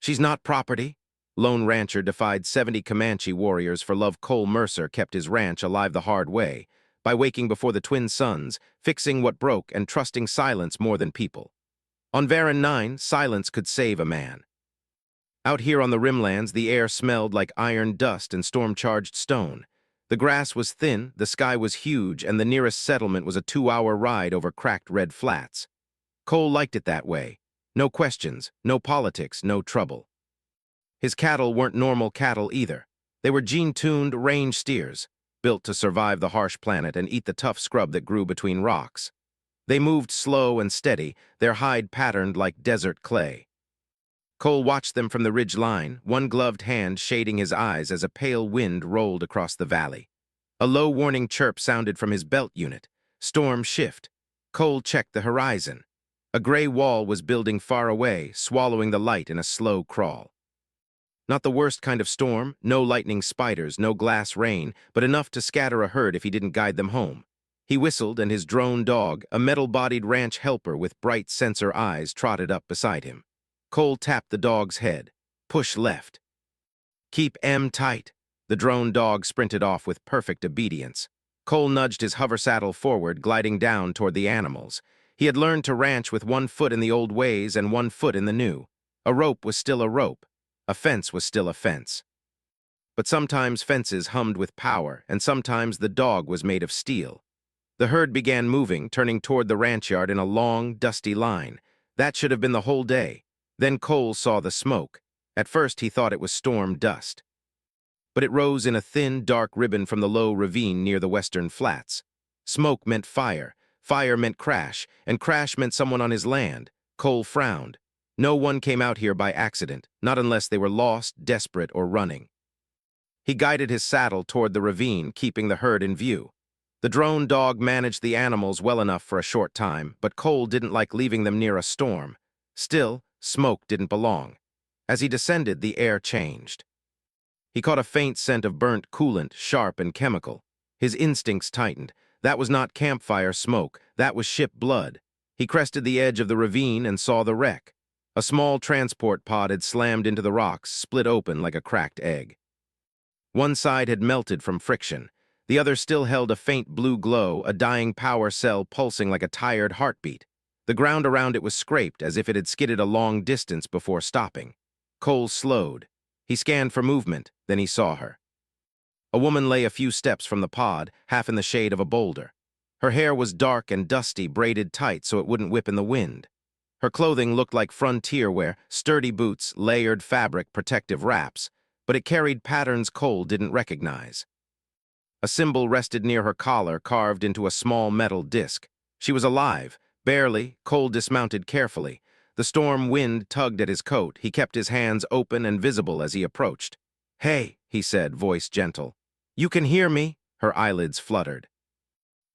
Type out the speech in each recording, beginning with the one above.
She's not property. Lone rancher defied 70 Comanche warriors for love. Cole Mercer kept his ranch alive the hard way, by waking before the twin suns, fixing what broke, and trusting silence more than people. On Varan 9, silence could save a man. Out here on the rimlands, the air smelled like iron dust and storm-charged stone. The grass was thin, the sky was huge, and the nearest settlement was a 2-hour ride over cracked red flats. Cole liked it that way. No questions, no politics, no trouble. His cattle weren't normal cattle either. They were gene-tuned range steers, built to survive the harsh planet and eat the tough scrub that grew between rocks. They moved slow and steady, their hide patterned like desert clay. Cole watched them from the ridge line, one gloved hand shading his eyes as a pale wind rolled across the valley. A low warning chirp sounded from his belt unit. Storm shift. Cole checked the horizon. A gray wall was building far away, swallowing the light in a slow crawl. Not the worst kind of storm, no lightning spiders, no glass rain, but enough to scatter a herd if he didn't guide them home. He whistled, and his drone dog, a metal-bodied ranch helper with bright sensor eyes, trotted up beside him. Cole tapped the dog's head. Push left. Keep M tight. The drone dog sprinted off with perfect obedience. Cole nudged his hover saddle forward, gliding down toward the animals. He had learned to ranch with one foot in the old ways and one foot in the new. A rope was still a rope. A fence was still a fence. But sometimes fences hummed with power, and sometimes the dog was made of steel. The herd began moving, turning toward the ranch yard in a long, dusty line. That should have been the whole day. Then Cole saw the smoke. At first he thought it was storm dust. But it rose in a thin, dark ribbon from the low ravine near the western flats. Smoke meant fire, fire meant crash, and crash meant someone on his land. Cole frowned. No one came out here by accident, not unless they were lost, desperate, or running. He guided his saddle toward the ravine, keeping the herd in view. The drone dog managed the animals well enough for a short time, but Cole didn't like leaving them near a storm. Still, smoke didn't belong. As he descended, the air changed. He caught a faint scent of burnt coolant, sharp and chemical. His instincts tightened. That was not campfire smoke, that was ship blood. He crested the edge of the ravine and saw the wreck. A small transport pod had slammed into the rocks, split open like a cracked egg. One side had melted from friction. The other still held a faint blue glow, a dying power cell pulsing like a tired heartbeat. The ground around it was scraped, as if it had skidded a long distance before stopping. Cole slowed. He scanned for movement, then he saw her. A woman lay a few steps from the pod, half in the shade of a boulder. Her hair was dark and dusty, braided tight so it wouldn't whip in the wind. Her clothing looked like frontier wear, sturdy boots, layered fabric, protective wraps, but it carried patterns Cole didn't recognize. A symbol rested near her collar, carved into a small metal disc. She was alive, barely. Cole dismounted carefully. The storm wind tugged at his coat. He kept his hands open and visible as he approached. "Hey," he said, voice gentle. "You can hear me?" Her eyelids fluttered.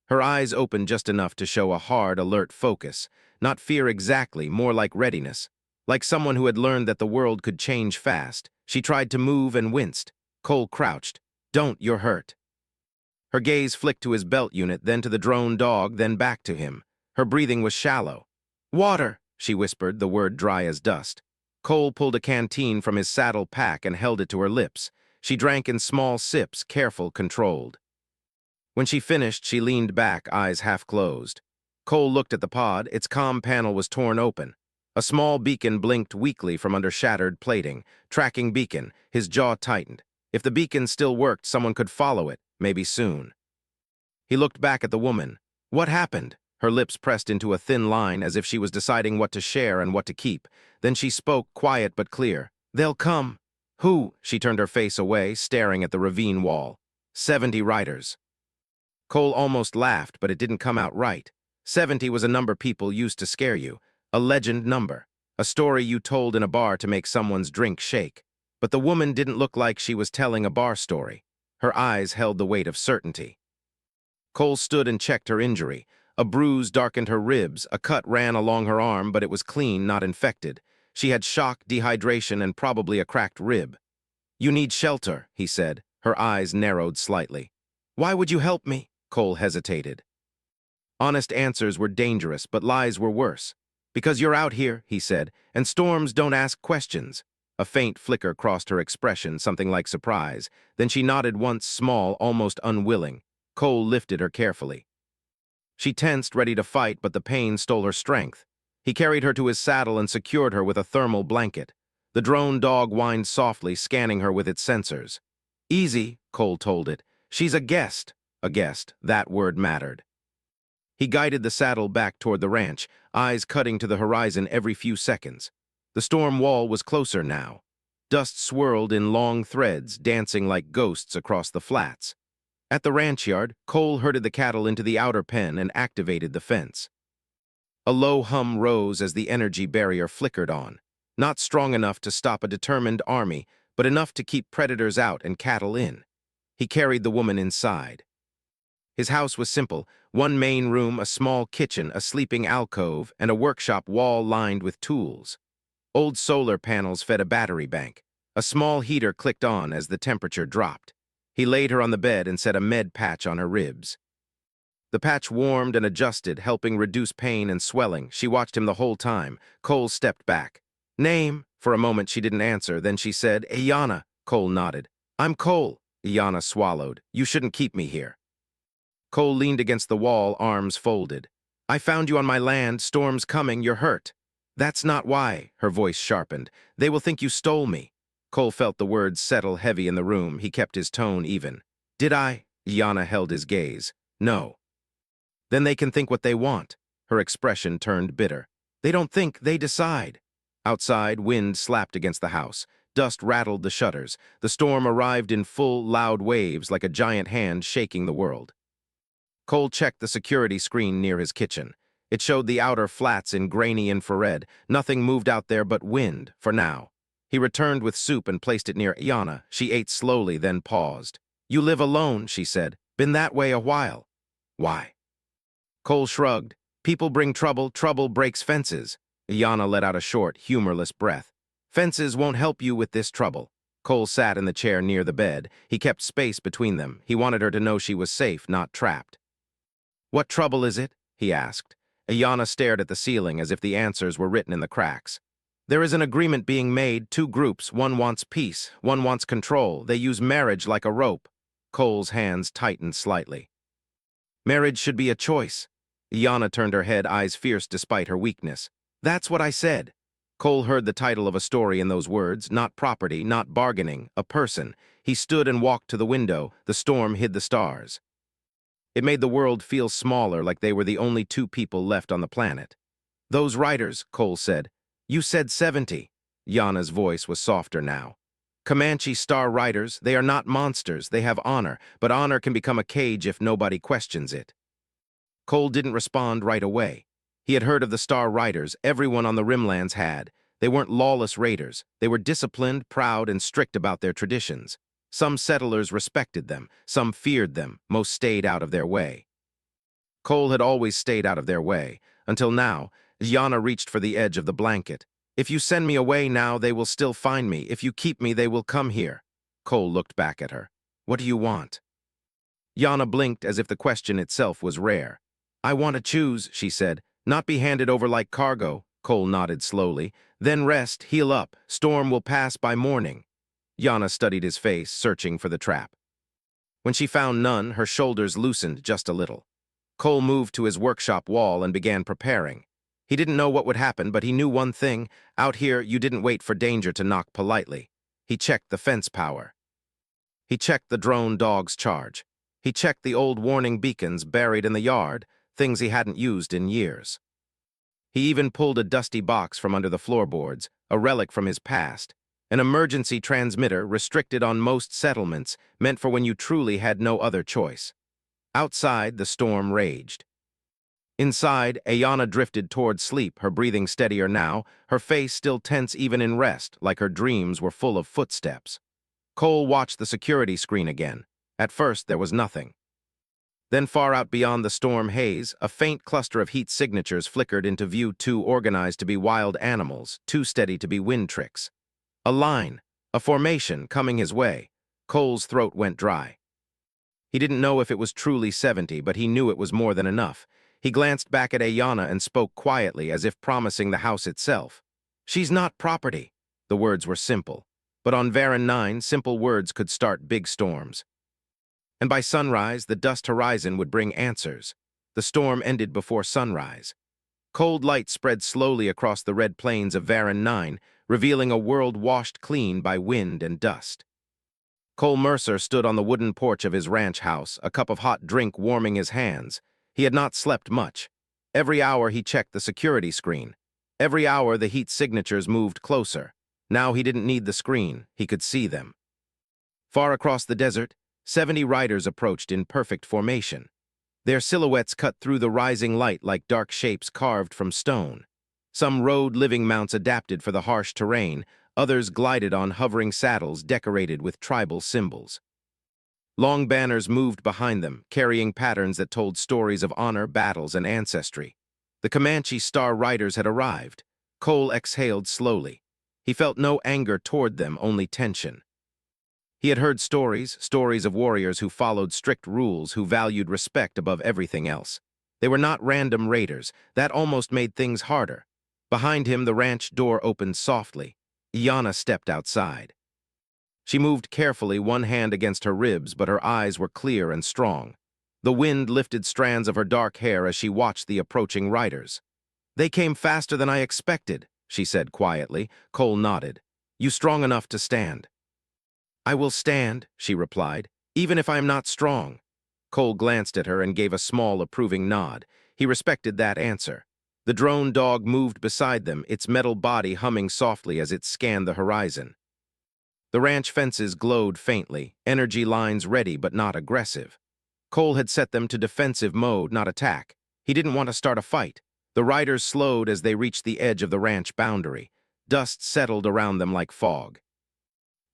Her eyes opened just enough to show a hard, alert focus. Not fear exactly, more like readiness. Like someone who had learned that the world could change fast. She tried to move and winced. Cole crouched. "Don't, you're hurt." Her gaze flicked to his belt unit, then to the drone dog, then back to him. Her breathing was shallow. "Water," she whispered, the word dry as dust. Cole pulled a canteen from his saddle pack and held it to her lips. She drank in small sips, careful, controlled. When she finished, she leaned back, eyes half closed. Cole looked at the pod. Its comm panel was torn open. A small beacon blinked weakly from under shattered plating. Tracking beacon. His jaw tightened. If the beacon still worked, someone could follow it, maybe soon. He looked back at the woman. "What happened?" Her lips pressed into a thin line as if she was deciding what to share and what to keep. Then she spoke, quiet but clear. "They'll come." "Who?" She turned her face away, staring at the ravine wall. 70 riders. Cole almost laughed, but it didn't come out right. 70 was a number people used to scare you. A legend number. A story you told in a bar to make someone's drink shake. But the woman didn't look like she was telling a bar story. Her eyes held the weight of certainty. Cole stood and checked her injury. A bruise darkened her ribs, a cut ran along her arm, but it was clean, not infected. She had shock, dehydration, and probably a cracked rib. "You need shelter," he said. Her eyes narrowed slightly. "Why would you help me?" Cole hesitated. Honest answers were dangerous, but lies were worse. "Because you're out here," he said, "and storms don't ask questions." A faint flicker crossed her expression, something like surprise. Then she nodded once, small, almost unwilling. Cole lifted her carefully. She tensed, ready to fight, but the pain stole her strength. He carried her to his saddle and secured her with a thermal blanket. The drone dog whined softly, scanning her with its sensors. "Easy," Cole told it. "She's a guest." A guest. That word mattered. He guided the saddle back toward the ranch, eyes cutting to the horizon every few seconds. The storm wall was closer now. Dust swirled in long threads, dancing like ghosts across the flats. At the ranch yard, Cole herded the cattle into the outer pen and activated the fence. A low hum rose as the energy barrier flickered on. Not strong enough to stop a determined army, but enough to keep predators out and cattle in. He carried the woman inside. His house was simple: one main room, a small kitchen, a sleeping alcove, and a workshop wall lined with tools. Old solar panels fed a battery bank. A small heater clicked on as the temperature dropped. He laid her on the bed and set a med patch on her ribs. The patch warmed and adjusted, helping reduce pain and swelling. She watched him the whole time. Cole stepped back. "Name?" For a moment she didn't answer, then she said, "Ayanna." Cole nodded. "I'm Cole." Ayanna swallowed. "You shouldn't keep me here." Cole leaned against the wall, arms folded. "I found you on my land. Storm's coming. You're hurt." "That's not why." Her voice sharpened. "They will think you stole me." Cole felt the words settle heavy in the room. He kept his tone even. "Did I?" Ayanna held his gaze. "No." "Then they can think what they want." Her expression turned bitter. "They don't think, they decide." Outside, wind slapped against the house. Dust rattled the shutters. The storm arrived in full, loud waves, like a giant hand shaking the world. Cole checked the security screen near his kitchen. It showed the outer flats in grainy infrared. Nothing moved out there but wind, for now. He returned with soup and placed it near Ayanna. She ate slowly, then paused. "You live alone," she said. "Been that way a while." "Why?" Cole shrugged. "People bring trouble. Trouble breaks fences." Ayanna let out a short, humorless breath. "Fences won't help you with this trouble." Cole sat in the chair near the bed. He kept space between them. He wanted her to know she was safe, not trapped. "What trouble is it?" he asked. Ayanna stared at the ceiling as if the answers were written in the cracks. "There is an agreement being made, two groups. One wants peace, one wants control. They use marriage like a rope." Cole's hands tightened slightly. "Marriage should be a choice." Ayanna turned her head, eyes fierce despite her weakness. "That's what I said." Cole heard the title of a story in those words, not property, not bargaining, a person. He stood and walked to the window. The storm hid the stars. It made the world feel smaller, like they were the only two people left on the planet. "Those writers," Cole said. "You said 70. Yana's voice was softer now. "Comanche star writers, they are not monsters. They have honor, but honor can become a cage if nobody questions it." Cole didn't respond right away. He had heard of the star writers. Everyone on the Rimlands had. They weren't lawless raiders. They were disciplined, proud, and strict about their traditions. Some settlers respected them, some feared them, most stayed out of their way. Cole had always stayed out of their way, until now. Yana reached for the edge of the blanket. "If you send me away now, they will still find me. If you keep me, they will come here." Cole looked back at her. "What do you want?" Yana blinked as if the question itself was rare. "I want to choose," she said. "Not be handed over like cargo." Cole nodded slowly. "Then rest, heal up. Storm will pass by morning." Yana studied his face, searching for the trap. When she found none, her shoulders loosened just a little. Cole moved to his workshop wall and began preparing. He didn't know what would happen, but he knew one thing. Out here, you didn't wait for danger to knock politely. He checked the fence power. He checked the drone dog's charge. He checked the old warning beacons buried in the yard, things he hadn't used in years. He even pulled a dusty box from under the floorboards, a relic from his past. An emergency transmitter, restricted on most settlements, meant for when you truly had no other choice. Outside, the storm raged. Inside, Ayanna drifted toward sleep, her breathing steadier now, her face still tense even in rest, like her dreams were full of footsteps. Cole watched the security screen again. At first, there was nothing. Then far out beyond the storm haze, a faint cluster of heat signatures flickered into view, too organized to be wild animals, too steady to be wind tricks. A line, a formation coming his way. Cole's throat went dry. He didn't know if it was truly 70, but he knew it was more than enough. He glanced back at Ayanna and spoke quietly, as if promising the house itself. "She's not property." The words were simple. But on Varan 9, simple words could start big storms. And by sunrise, the dust horizon would bring answers. The storm ended before sunrise. Cold light spread slowly across the red plains of Varan 9, revealing a world washed clean by wind and dust. Cole Mercer stood on the wooden porch of his ranch house, a cup of hot drink warming his hands. He had not slept much. Every hour he checked the security screen. Every hour the heat signatures moved closer. Now he didn't need the screen, he could see them. Far across the desert, 70 riders approached in perfect formation. Their silhouettes cut through the rising light like dark shapes carved from stone. Some rode living mounts adapted for the harsh terrain, others glided on hovering saddles decorated with tribal symbols. Long banners moved behind them, carrying patterns that told stories of honor, battles, and ancestry. The Comanche star riders had arrived. Cole exhaled slowly. He felt no anger toward them, only tension. He had heard stories of warriors who followed strict rules, who valued respect above everything else. They were not random raiders. That almost made things harder. Behind him, the ranch door opened softly. Iana stepped outside. She moved carefully, one hand against her ribs, but her eyes were clear and strong. The wind lifted strands of her dark hair as she watched the approaching riders. "They came faster than I expected," she said quietly. Cole nodded. "You strong enough to stand?" "I will stand," she replied, "even if I am not strong." Cole glanced at her and gave a small, approving nod. He respected that answer. The drone dog moved beside them, its metal body humming softly as it scanned the horizon. The ranch fences glowed faintly, energy lines ready but not aggressive. Cole had set them to defensive mode, not attack. He didn't want to start a fight. The riders slowed as they reached the edge of the ranch boundary. Dust settled around them like fog.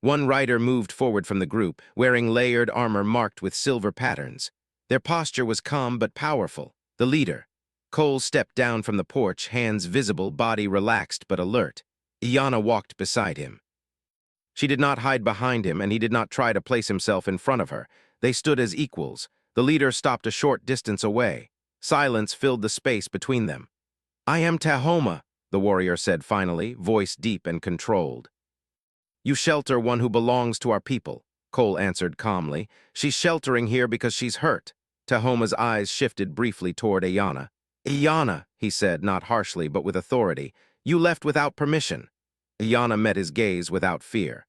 One rider moved forward from the group, wearing layered armor marked with silver patterns. Their posture was calm but powerful. The leader. Cole stepped down from the porch, hands visible, body relaxed but alert. Iana walked beside him. She did not hide behind him, and he did not try to place himself in front of her. They stood as equals. The leader stopped a short distance away. Silence filled the space between them. "I am Tahoma," the warrior said finally, voice deep and controlled. "You shelter one who belongs to our people," Cole answered calmly. "She's sheltering here because she's hurt." Tahoma's eyes shifted briefly toward Iana. "Iana," he said, not harshly but with authority, "you left without permission." Iana met his gaze without fear.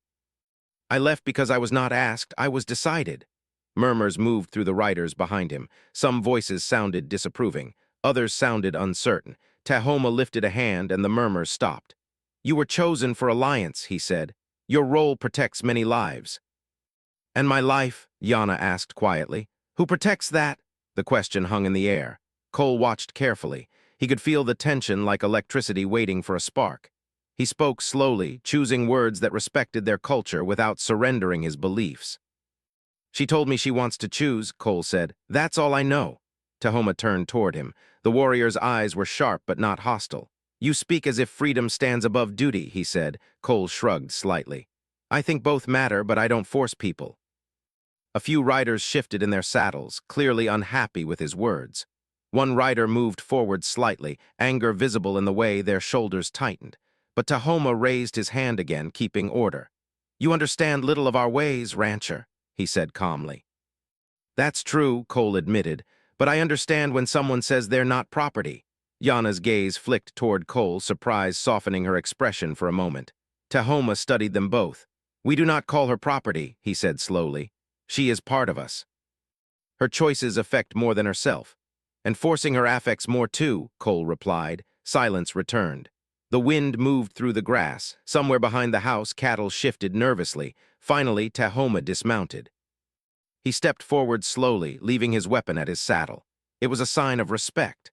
"I left because I was not asked, I was decided." Murmurs moved through the riders behind him. Some voices sounded disapproving, others sounded uncertain. Tahoma lifted a hand and the murmurs stopped. "You were chosen for alliance," he said. "Your role protects many lives." "And my life?" Iana asked quietly. "Who protects that?" The question hung in the air. Cole watched carefully. He could feel the tension like electricity waiting for a spark. He spoke slowly, choosing words that respected their culture without surrendering his beliefs. "She told me she wants to choose," Cole said. "That's all I know." Tahoma turned toward him. The warrior's eyes were sharp but not hostile. "You speak as if freedom stands above duty," he said. Cole shrugged slightly. "I think both matter, but I don't force people." A few riders shifted in their saddles, clearly unhappy with his words. One rider moved forward slightly, anger visible in the way their shoulders tightened. But Tahoma raised his hand again, keeping order. "You understand little of our ways, rancher," he said calmly. "That's true," Cole admitted, "but I understand when someone says they're not property." Yana's gaze flicked toward Cole, surprise softening her expression for a moment. Tahoma studied them both. "We do not call her property," he said slowly. "She is part of us. Her choices affect more than herself. And forcing her affects more too," Cole replied. Silence returned. The wind moved through the grass. Somewhere behind the house, cattle shifted nervously. Finally, Tahoma dismounted. He stepped forward slowly, leaving his weapon at his saddle. It was a sign of respect.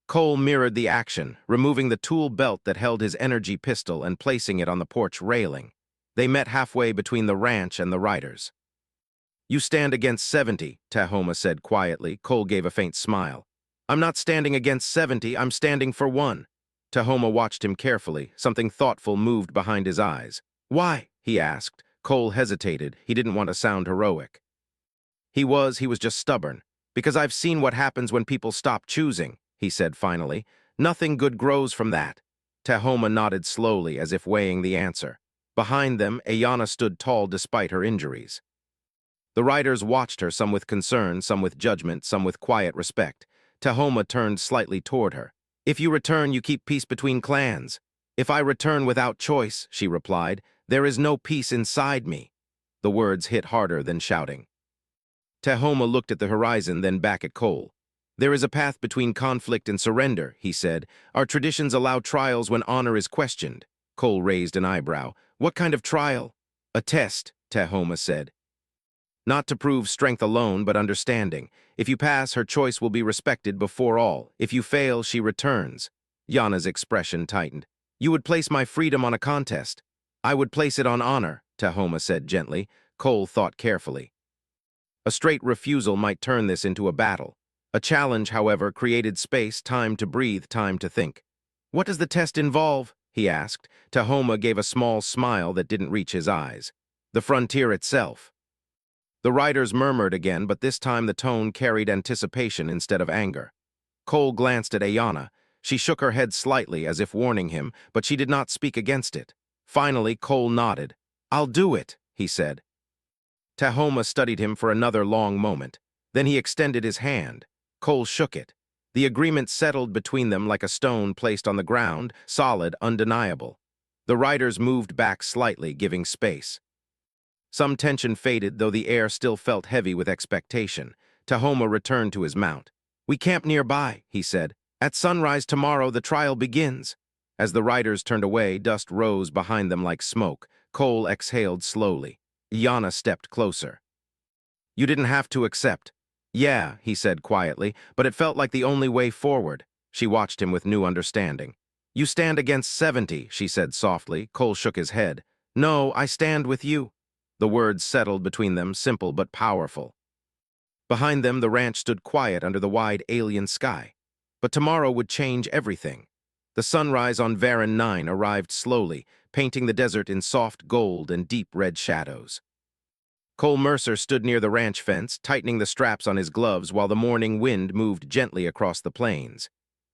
Cole mirrored the action, removing the tool belt that held his energy pistol and placing it on the porch railing. They met halfway between the ranch and the riders. "You stand against 70, Tahoma said quietly. Cole gave a faint smile. "I'm not standing against 70, I'm standing for one." Tahoma watched him carefully. Something thoughtful moved behind his eyes. "Why?" he asked. Cole hesitated. He didn't want to sound heroic. He was just stubborn. "Because I've seen what happens when people stop choosing," he said finally. "Nothing good grows from that." Tahoma nodded slowly, as if weighing the answer. Behind them, Ayana stood tall despite her injuries. The riders watched her, some with concern, some with judgment, some with quiet respect. Tahoma turned slightly toward her. "If you return, you keep peace between clans." "If I return without choice," she replied, "there is no peace inside me." The words hit harder than shouting. Tahoma looked at the horizon, then back at Cole. "There is a path between conflict and surrender," he said. "Our traditions allow trials when honor is questioned." Cole raised an eyebrow. "What kind of trial?" "A test," Tahoma said. "Not to prove strength alone, but understanding. If you pass, her choice will be respected before all. If you fail, she returns." Yana's expression tightened. "You would place my freedom on a contest." "I would place it on honor," Tahoma said gently. Cole thought carefully. A straight refusal might turn this into a battle. A challenge, however, created space, time to breathe, time to think. "What does the test involve?" he asked. Tahoma gave a small smile that didn't reach his eyes. "The frontier itself." The riders murmured again, but this time the tone carried anticipation instead of anger. Cole glanced at Ayana. She shook her head slightly as if warning him, but she did not speak against it. Finally, Cole nodded. "I'll do it," he said. Tahoma studied him for another long moment. Then he extended his hand. Cole shook it. The agreement settled between them like a stone placed on the ground, solid, undeniable. The riders moved back slightly, giving space. Some tension faded, though the air still felt heavy with expectation. Tahoma returned to his mount. "We camp nearby," he said. "At sunrise tomorrow, the trial begins." As the riders turned away, dust rose behind them like smoke. Cole exhaled slowly. Yana stepped closer. "You didn't have to accept." "Yeah," he said quietly, "but it felt like the only way forward." She watched him with new understanding. "You stand against 70, she said softly. Cole shook his head. "No, I stand with you." The words settled between them, simple but powerful. Behind them, the ranch stood quiet under the wide alien sky. But tomorrow would change everything. The sunrise on Varan 9 arrived slowly, painting the desert in soft gold and deep red shadows. Cole Mercer stood near the ranch fence, tightening the straps on his gloves while the morning wind moved gently across the plains.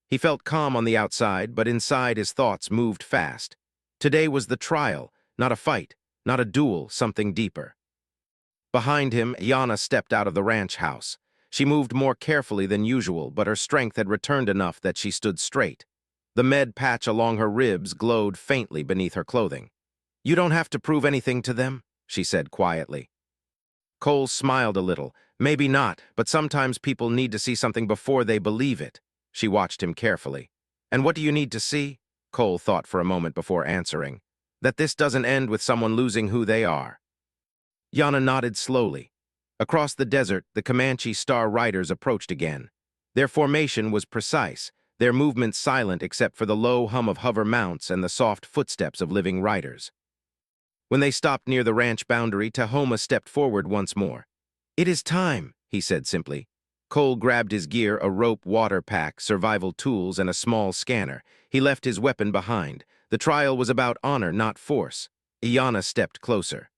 He felt calm on the outside, but inside his thoughts moved fast. Today was the trial, not a fight, not a duel, something deeper. Behind him, Yana stepped out of the ranch house. She moved more carefully than usual, but her strength had returned enough that she stood straight. The med patch along her ribs glowed faintly beneath her clothing. "You don't have to prove anything to them," she said quietly. Cole smiled a little. "Maybe not, but sometimes people need to see something before they believe it." She watched him carefully. "And what do you need to see?" Cole thought for a moment before answering. "That this doesn't end with someone losing who they are." Yana nodded slowly. Across the desert, the Comanche Star Riders approached again. Their formation was precise, their movements silent except for the low hum of hover mounts and the soft footsteps of living riders. When they stopped near the ranch boundary, Tahoma stepped forward once more. "It is time," he said simply. Cole grabbed his gear, a rope, water pack, survival tools, and a small scanner. He left his weapon behind. The trial was about honor, not force. Iana stepped closer.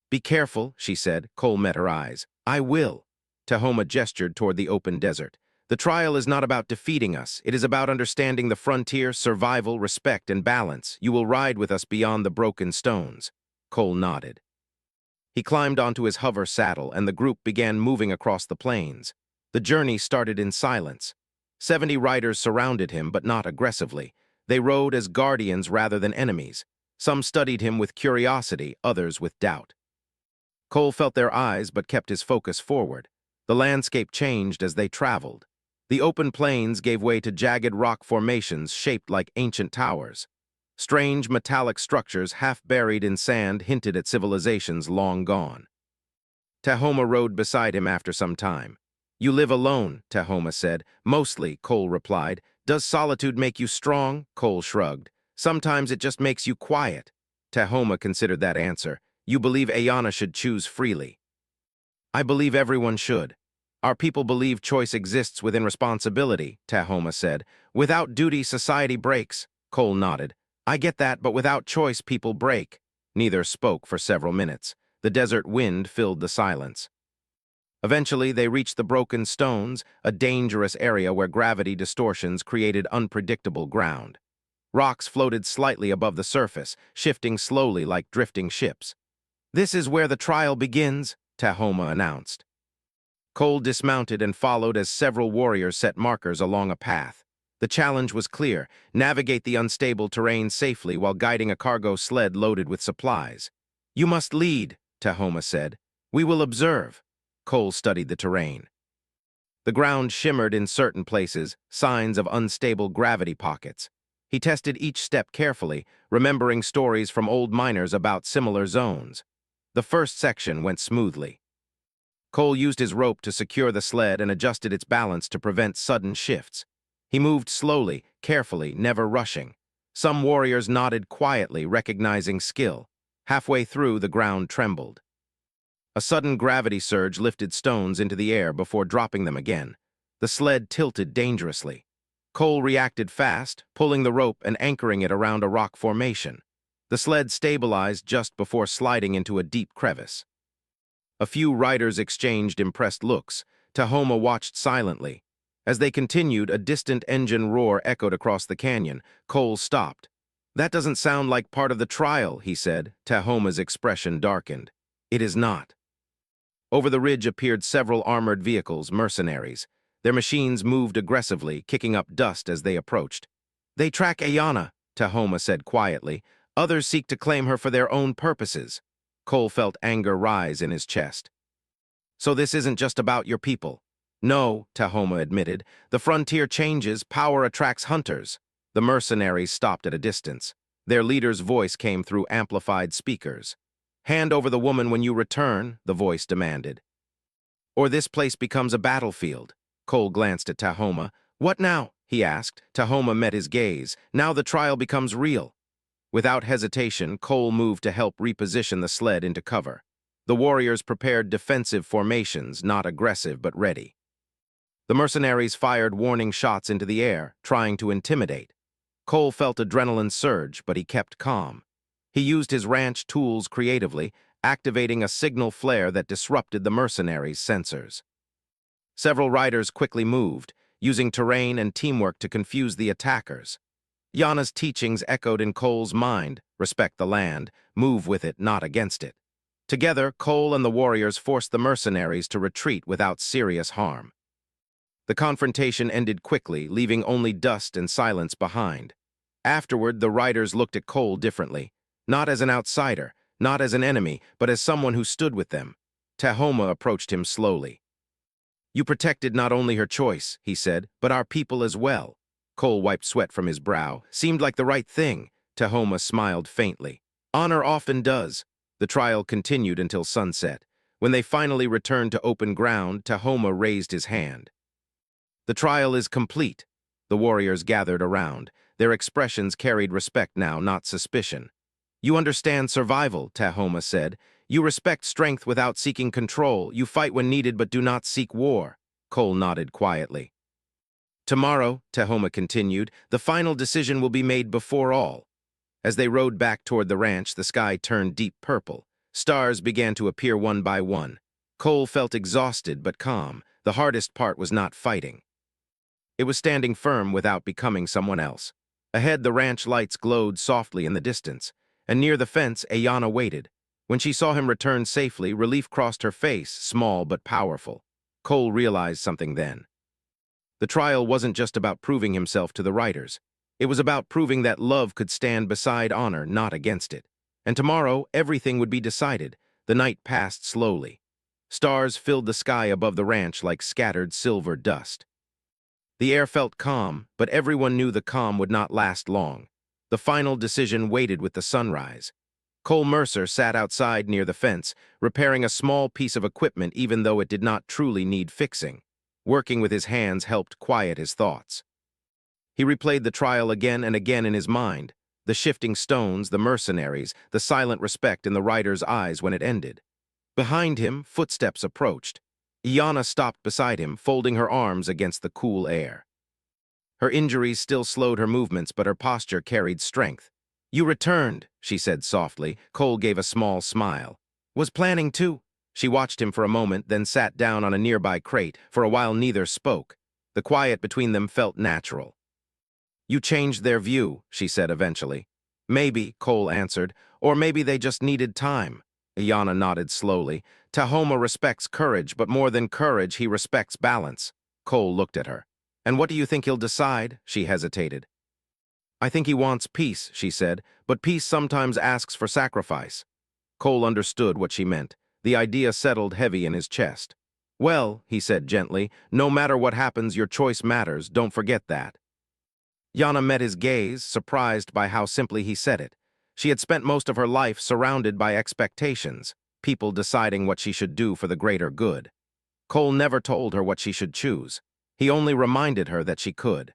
"Be careful," she said. Cole met her eyes. "I will." Tahoma gestured toward the open desert. "The trial is not about defeating us. It is about understanding the frontier, survival, respect, and balance. You will ride with us beyond the broken stones." Cole nodded. He climbed onto his hover saddle, and the group began moving across the plains. The journey started in silence. 70 riders surrounded him, but not aggressively. They rode as guardians rather than enemies. Some studied him with curiosity, others with doubt. Cole felt their eyes but kept his focus forward. The landscape changed as they traveled. The open plains gave way to jagged rock formations shaped like ancient towers. Strange metallic structures half buried in sand hinted at civilizations long gone. Tahoma rode beside him after some time. "You live alone," Tahoma said. "Mostly," Cole replied. "Does solitude make you strong?" Cole shrugged. "Sometimes it just makes you quiet." Tahoma considered that answer. "You believe Ayana should choose freely." "I believe everyone should. Our people believe choice exists within responsibility," Tahoma said. "Without duty, society breaks." Cole nodded. "I get that, but without choice, people break." Neither spoke for several minutes. The desert wind filled the silence. Eventually, they reached the broken stones, a dangerous area where gravity distortions created unpredictable ground. Rocks floated slightly above the surface, shifting slowly like drifting ships. "This is where the trial begins," Tahoma announced. Cole dismounted and followed as several warriors set markers along a path. The challenge was clear: navigate the unstable terrain safely while guiding a cargo sled loaded with supplies. "You must lead," Tahoma said. "We will observe." Cole studied the terrain. The ground shimmered in certain places, signs of unstable gravity pockets. He tested each step carefully, remembering stories from old miners about similar zones. The first section went smoothly. Cole used his rope to secure the sled and adjusted its balance to prevent sudden shifts. He moved slowly, carefully, never rushing. Some warriors nodded quietly, recognizing skill. Halfway through, the ground trembled. A sudden gravity surge lifted stones into the air before dropping them again. The sled tilted dangerously. Cole reacted fast, pulling the rope and anchoring it around a rock formation. The sled stabilized just before sliding into a deep crevice. A few riders exchanged impressed looks. Tahoma watched silently. As they continued, a distant engine roar echoed across the canyon. Cole stopped. "That doesn't sound like part of the trial," he said. Tahoma's expression darkened. "It is not." Over the ridge appeared several armored vehicles, mercenaries. Their machines moved aggressively, kicking up dust as they approached. "They track Ayana," Tahoma said quietly. "Others seek to claim her for their own purposes." Cole felt anger rise in his chest. "So this isn't just about your people?" "No," Tahoma admitted. "The frontier changes, power attracts hunters." The mercenaries stopped at a distance. Their leader's voice came through amplified speakers. "Hand over the woman when you return," the voice demanded. "Or this place becomes a battlefield." Cole glanced at Tahoma. "What now?" he asked. Tahoma met his gaze. "Now the trial becomes real." Without hesitation, Cole moved to help reposition the sled into cover. The warriors prepared defensive formations, not aggressive but ready. The mercenaries fired warning shots into the air, trying to intimidate. Cole felt adrenaline surge, but he kept calm. He used his ranch tools creatively, activating a signal flare that disrupted the mercenaries' sensors. Several riders quickly moved, using terrain and teamwork to confuse the attackers. Yana's teachings echoed in Cole's mind: respect the land, move with it, not against it. Together, Cole and the warriors forced the mercenaries to retreat without serious harm. The confrontation ended quickly, leaving only dust and silence behind. Afterward, the riders looked at Cole differently, not as an outsider, not as an enemy, but as someone who stood with them. Tahoma approached him slowly. "You protected not only her choice," he said, "but our people as well." Cole wiped sweat from his brow. "Seemed like the right thing." Tahoma smiled faintly. "Honor often does." The trial continued until sunset. When they finally returned to open ground, Tahoma raised his hand. "The trial is complete." The warriors gathered around. Their expressions carried respect now, not suspicion. "You understand survival," Tahoma said. "You respect strength without seeking control. You fight when needed but do not seek war." Cole nodded quietly. "Tomorrow," Tahoma continued, "the final decision will be made before all." As they rode back toward the ranch, the sky turned deep purple. Stars began to appear one by one. Cole felt exhausted but calm. The hardest part was not fighting. It was standing firm without becoming someone else. Ahead, the ranch lights glowed softly in the distance, and near the fence, Ayana waited. When she saw him return safely, relief crossed her face, small but powerful. Cole realized something then. The trial wasn't just about proving himself to the riders. It was about proving that love could stand beside honor, not against it. And tomorrow, everything would be decided. The night passed slowly. Stars filled the sky above the ranch like scattered silver dust. The air felt calm, but everyone knew the calm would not last long. The final decision waited with the sunrise. Cole Mercer sat outside near the fence, repairing a small piece of equipment even though it did not truly need fixing. Working with his hands helped quiet his thoughts. He replayed the trial again and again in his mind, the shifting stones, the mercenaries, the silent respect in the rider's eyes when it ended. Behind him, footsteps approached. Iana stopped beside him, folding her arms against the cool air. Her injuries still slowed her movements, but her posture carried strength. "You returned," she said softly. Cole gave a small smile. "Was planning to." She watched him for a moment, then sat down on a nearby crate. For a while neither spoke. The quiet between them felt natural. You changed their view, she said eventually. Maybe, Cole answered, or maybe they just needed time. Iana nodded slowly. Tahoma respects courage, but more than courage, he respects balance. Cole looked at her. And what do you think he'll decide? She hesitated. I think he wants peace, she said, but peace sometimes asks for sacrifice. Cole understood what she meant. The idea settled heavy in his chest. Well, he said gently, no matter what happens, your choice matters, don't forget that. Yana met his gaze, surprised by how simply he said it. She had spent most of her life surrounded by expectations, people deciding what she should do for the greater good. Cole never told her what she should choose. He only reminded her that she could.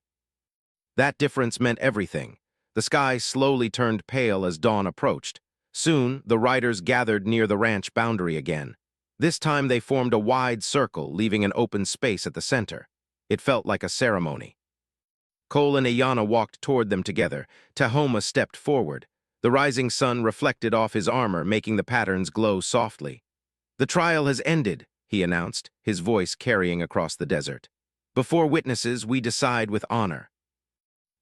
That difference meant everything. The sky slowly turned pale as dawn approached. Soon, the riders gathered near the ranch boundary again. This time they formed a wide circle, leaving an open space at the center. It felt like a ceremony. Cole and Iana walked toward them together. Tahoma stepped forward. The rising sun reflected off his armor, making the patterns glow softly. The trial has ended, he announced, his voice carrying across the desert. Before witnesses, we decide with honor.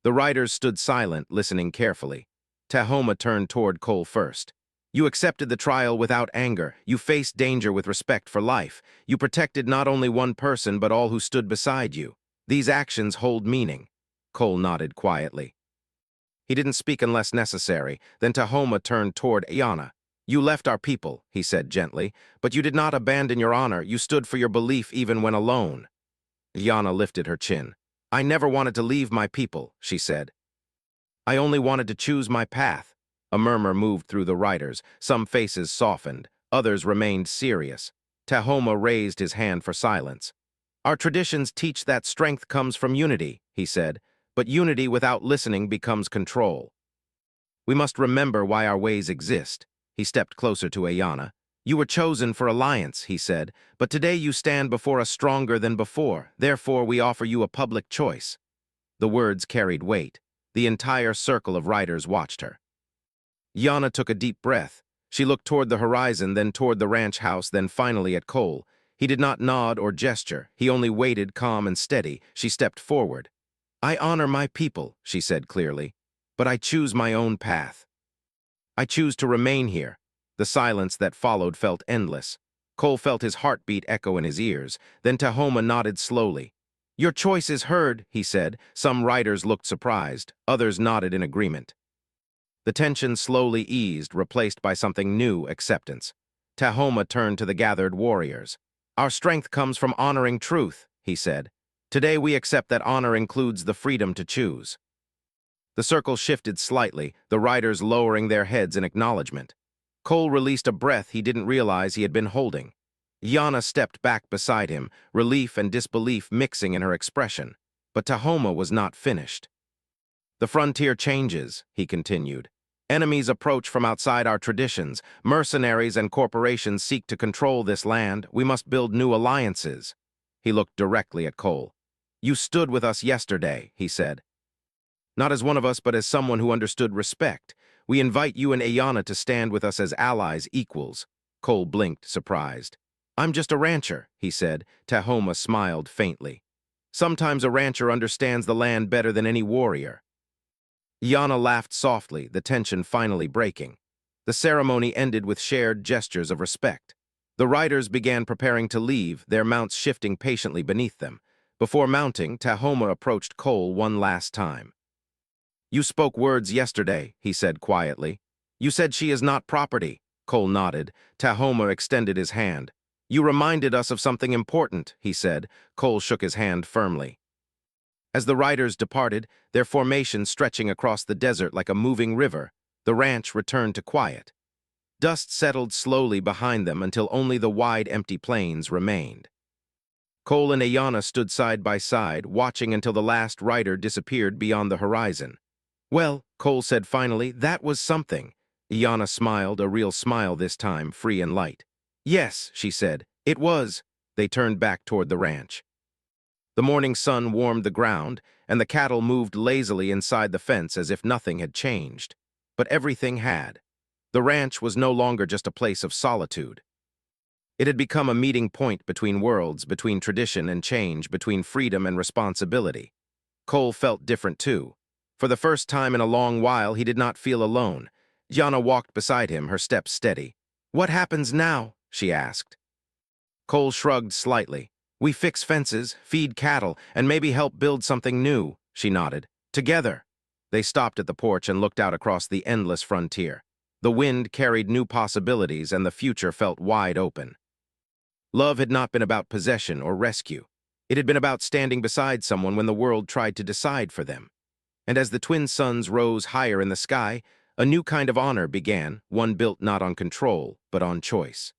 The riders stood silent, listening carefully. Tahoma turned toward Cole first. You accepted the trial without anger. You faced danger with respect for life. You protected not only one person, but all who stood beside you. These actions hold meaning. Cole nodded quietly. He didn't speak unless necessary. Then Tahoma turned toward Iana. You left our people, he said gently, but you did not abandon your honor. You stood for your belief even when alone. Iana lifted her chin. I never wanted to leave my people, she said. I only wanted to choose my path. A murmur moved through the riders. Some faces softened. Others remained serious. Tahoma raised his hand for silence. Our traditions teach that strength comes from unity, he said, but unity without listening becomes control. We must remember why our ways exist. He stepped closer to Iana. You were chosen for alliance, he said, but today you stand before us stronger than before. Therefore, we offer you a public choice. The words carried weight. The entire circle of riders watched her. Iana took a deep breath. She looked toward the horizon, then toward the ranch house, then finally at Cole. He did not nod or gesture. He only waited, calm and steady. She stepped forward. I honor my people, she said clearly, but I choose my own path. I choose to remain here. The silence that followed felt endless. Cole felt his heartbeat echo in his ears. Then Tahoma nodded slowly. Your choice is heard, he said. Some riders looked surprised. Others nodded in agreement. The tension slowly eased, replaced by something new, acceptance. Tahoma turned to the gathered warriors. Our strength comes from honoring truth, he said. Today we accept that honor includes the freedom to choose. The circle shifted slightly, the riders lowering their heads in acknowledgement. Cole released a breath he didn't realize he had been holding. Iana stepped back beside him, relief and disbelief mixing in her expression. But Tahoma was not finished. The frontier changes, he continued. Enemies approach from outside our traditions. Mercenaries and corporations seek to control this land. We must build new alliances. He looked directly at Cole. You stood with us yesterday, he said. Not as one of us, but as someone who understood respect. We invite you and Iana to stand with us as allies, equals. Cole blinked, surprised. I'm just a rancher, he said. Tahoma smiled faintly. Sometimes a rancher understands the land better than any warrior. Iana laughed softly, the tension finally breaking. The ceremony ended with shared gestures of respect. The riders began preparing to leave, their mounts shifting patiently beneath them. Before mounting, Tahoma approached Cole one last time. You spoke words yesterday, he said quietly. You said she is not property. Cole nodded. Tahoma extended his hand. You reminded us of something important, he said. Cole shook his hand firmly. As the riders departed, their formation stretching across the desert like a moving river, the ranch returned to quiet. Dust settled slowly behind them until only the wide, empty plains remained. Cole and Iana stood side by side, watching until the last rider disappeared beyond the horizon. Well, Cole said finally, that was something. Iana smiled, a real smile this time, free and light. Yes, she said, it was. They turned back toward the ranch. The morning sun warmed the ground, and the cattle moved lazily inside the fence as if nothing had changed. But everything had. The ranch was no longer just a place of solitude. It had become a meeting point between worlds, between tradition and change, between freedom and responsibility. Cole felt different too. For the first time in a long while, he did not feel alone. Jana walked beside him, her steps steady. "What happens now?" she asked. Cole shrugged slightly. "We fix fences, feed cattle, and maybe help build something new," she nodded. "Together." They stopped at the porch and looked out across the endless frontier. The wind carried new possibilities, and the future felt wide open. Love had not been about possession or rescue. It had been about standing beside someone when the world tried to decide for them. And as the twin suns rose higher in the sky, a new kind of honor began, one built not on control, but on choice.